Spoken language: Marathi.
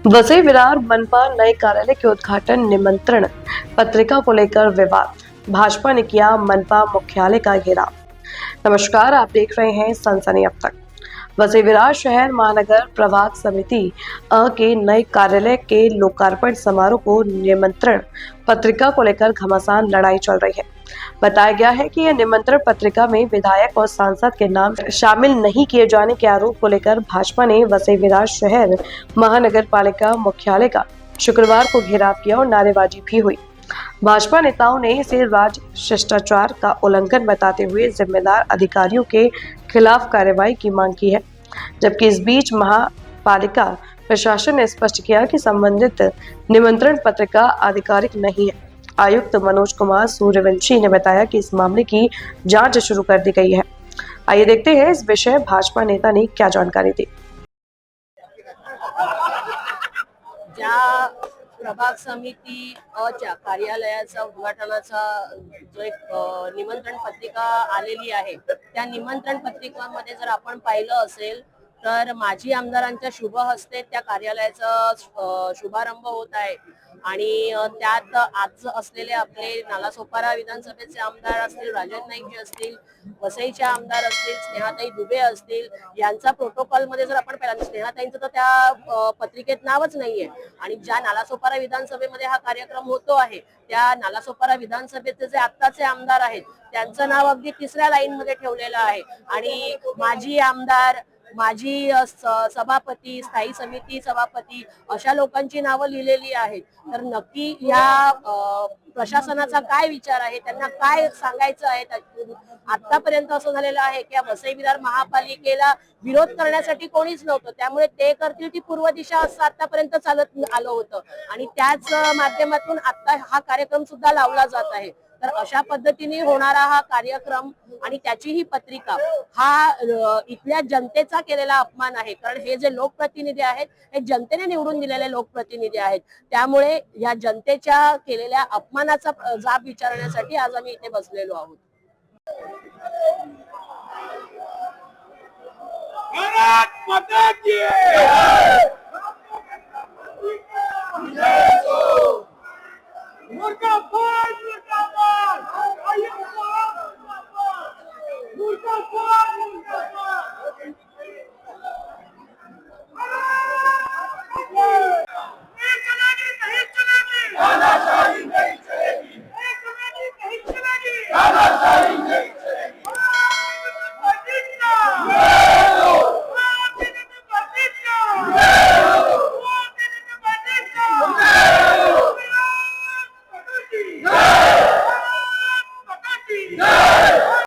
वसई विरार मनपा नए कार्यालय के उद्घाटन निमंत्रण पत्रिका को लेकर विवाद। भाजपा ने किया मनपा मुख्यालय का घेराव। नमस्कार, आप देख रहे हैं सनसनी अब तक। वसई विरार शहर महानगर प्रभाग समिति के नए कार्यालय के लोकार्पण समारोह को निमंत्रण पत्रिका को लेकर घमासान लड़ाई चल रही है। बताया गया है कि यह निमंत्रण पत्रिका में विधायक और सांसद के नाम शामिल नहीं किए जाने के आरोप को लेकर भाजपा ने वसई विरार शहर महानगर पालिका मुख्यालय का शुक्रवार को घेराव किया और नारेबाजी भी हुई। भाजपा नेताओं ने इसे राज शिष्टाचार का उल्लंघन बताते हुए जिम्मेदार अधिकारियों के खिलाफ कार्रवाई की मांग की है। जबकि इस बीच महापालिका प्रशासन ने स्पष्ट किया कि संबंधित निमंत्रण पत्रिका आधिकारिक नहीं है। आयुक्त मनोज कुमार सूर्यवंशी ने बताया कि इस मामले की जांच शुरू कर दी गई है। आइए देखते हैं इस विषय भाजपा नेता ने क्या जानकारी दी। ज्या प्रभाग समिती च्या कार्यालयाचा उद्घाटनाचा जो एक निमंत्रण पत्रिका आलेली आहे, त्या निमंत्रण पत्रिकामध्ये जर आपण पाहिलं असेल तर माजी आमदारांच्या शुभ हस्ते त्या कार्यालयाचा शुभारंभ होत आहे आणि त्यात आज असलेले आपले नालासोपारा विधानसभेचे आमदार असतील, राजन नाईक असतील, वसईचे आमदार असतील, स्नेहाताई दुबे असतील, यांचा प्रोटोकॉल मध्ये जर आपण पाहिलं, स्नेहाताईंचं तर त्या पत्रिकेत नावच नाहीये आणि ज्या नालासोपारा विधानसभेमध्ये हा कार्यक्रम होतो आहे त्या नालासोपारा विधानसभेचे जे आत्ताचे आमदार आहेत त्यांचं नाव अगदी तिसऱ्या लाईन मध्ये ठेवलेलं आहे आणि माजी आमदार, माजी सभापती, स्थायी समिती सभापती अशा लोकांची नावं लिहिलेली आहेत। तर नक्की या प्रशासनाचा काय विचार आहे, त्यांना काय सांगायचं आहे? आतापर्यंत असं झालेलं आहे की वसई विरार महापालिकेला विरोध करण्यासाठी कोणीच नव्हतं, त्यामुळे ते करतील ती पूर्व दिशा असं आतापर्यंत चालत आलं होतं आणि त्याच माध्यमातून आता हा कार्यक्रम सुद्धा लावला जात आहे। तर अशा पद्धतीने होणारा हा कार्यक्रम आणि त्याची ही पत्रिका हा इथल्या जनतेचा केलेला अपमान आहे, कारण हे जे लोकप्रतिनिधी आहेत हे जनतेने निवडून दिलेले लोकप्रतिनिधी आहेत। त्यामुळे या जनतेच्या केलेल्या अपमानाचा जाब विचारण्यासाठी आज आम्ही इथे बसलेलो आहोत। भारत माता की मुर्दाबाद मुर्दाबाद मुर्दाबाद नहीं चलेगी